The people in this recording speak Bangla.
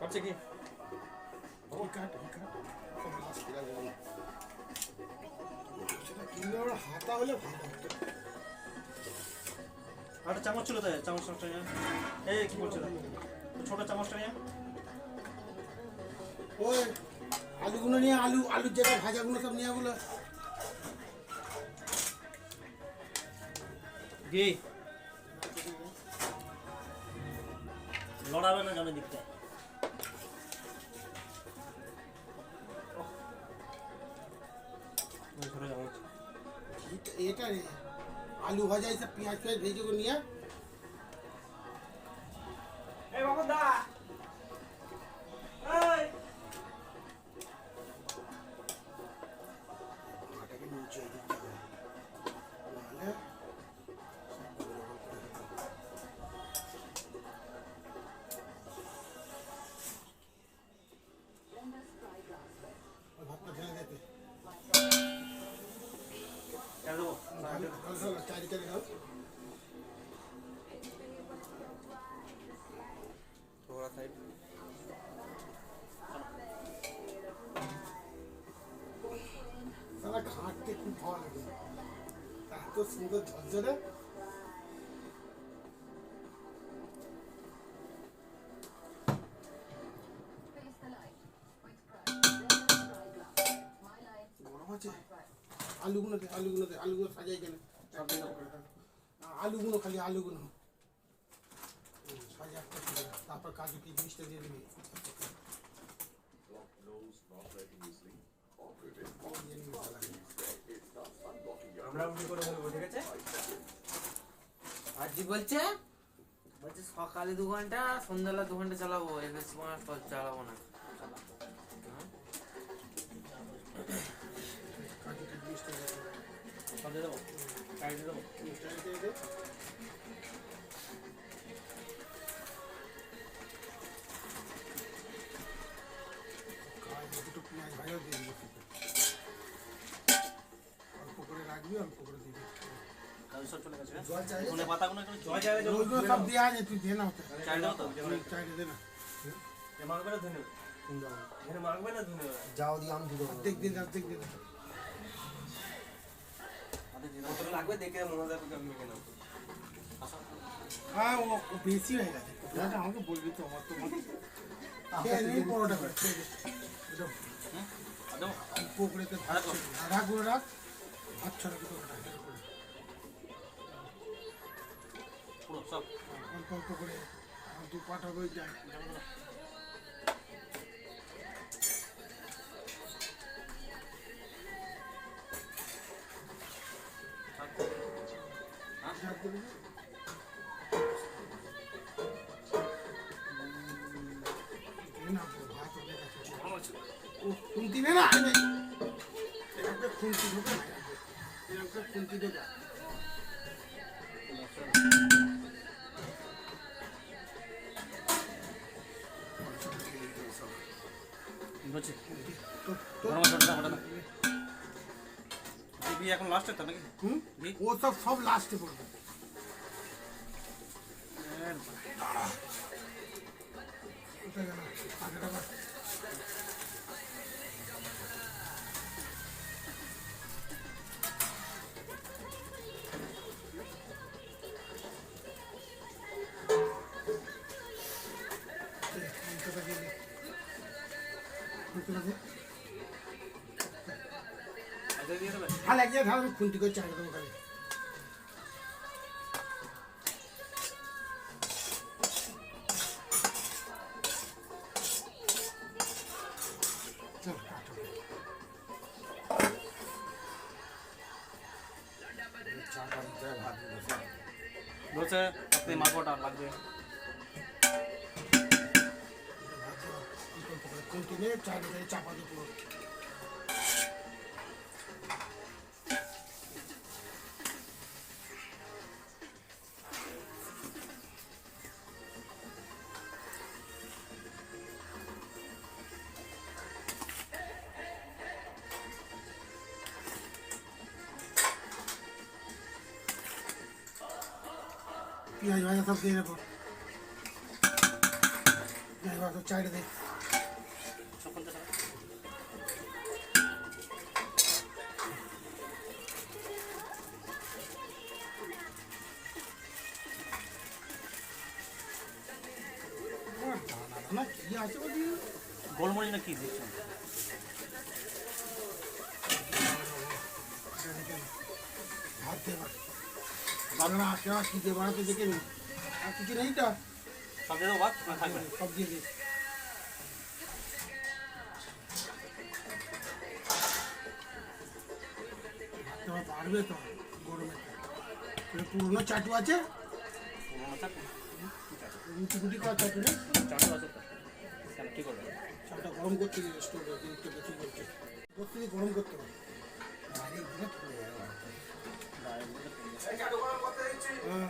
আছে কি কাট সব লাস্ট কিনা গেল সেটা কিনলে ওরা হাতা হলে ভালো হতো। একটা চামচ ছিল তো, চামচটা নিয়ে এই কি বলছিল ছোট চামচটা নিয়ে ওই আলুগুলো নিয়ে আলুর জায়গায় ভাজাগুলো সব নিয়ে গুলো ঘি লড়াবে না জানো দিকটা এটা রে আলু ভাজা এসব পেঁয়াজ ভেজে নিয়ে এই বাবা দা এই আটাকে নিচে দিতে হবে নাহলে ভাতটা ঢেলে দিতে হ্যালো চারিদিকে দাও थोड़ा साइड সারা ঘাটতে খুব ভালো লাগে এত সুন্দর ঝরঝরে গরম আছে আলুগুলো সাজাই কেন আলুগুলো খালি আলুগুলো সাজা তারপর কাজু কি জিনিসটা দিয়ে দিবি আমরা উঠে করে বলবো ঠিক আছে আজি বলছে সকালে 2 ঘন্টা সন্ধ্যাবেলা 2 ঘন্টা চালাবো এর সময় চালাবো না কাজু কি জিনিসটা সব দিয়ে দেবো সাইড দিয়ে দেবো জিনিসটা দিয়ে দে দুটো পেঁয়াজ ভাজা দিয়ে দিবি অল্প করে রাখবি অল্প করে দিবি কাজু সব চলে গেছে জল চাই ধনে পাতাগুলো একটু জল চাই ওইগুলো সব দেওয়া আছে তুই দে না চাই দাও তো চাই দে না এ মাখবে না ধনে এখানে মাখবে না ধনে যাও দিয়ে আমি দুটো দেখ দিন আমাদের যে কত লাগবে দেখে মনে হবে আমি মেখে নেব হ্যাঁ ও বেশি হয়ে গেছে এটা আমাকে বলবি তো আমার তো খেয়ে নেই পরোটা করে আদৌ অল্প করে আধা করে রাখ আচ্ছা রাখি তো পুরো সব অল্প করে দু পাটা হয়ে যায় খুন্তি নে না খুন্তি ঢোকে খুন্তি ঢোকা বুঝছি গরম জলটা ওটা না দিবি এখন লাস্টে তো নাকি ও সব লাস্টে পড়বে ঢাল এক জায়গায় ঢাল আমি খুন্তি করে চাই দেবো খালি বলছে আপনি মাখোটা লাগবে খুন্তি নিয়ে চারিদিকে চাপা দিয়ে পুরো পেঁয়াজ ভাজা সব দিয়ে দেবো এবার তো চাইটা দে। সখন তো না কি আছে বলি গোলমরিচ না কি দিচ্ছেন? ভাত দে এবার। বাংলা আসে কি দিয়ে বানাতে দেখে নি আর কিছু নেই তা সব দিয়ে দেবো ভাত না থাকবে? সব দিয়ে দে। তোমার পারবে তো গরমে পুরোনো চাটু আছে পুরোনো চাটু? রুটি ফুটি করা চাটু না চাটু আছে তো? কেন কী করবে? চাটা গরম করতে গেলে স্টোভে দিনটা বেশি করছে করতে দিয়ে গরম করতে হবে বাইরে গেলে পুড়ে যাবে। বাইরে বলে হ্যাঁ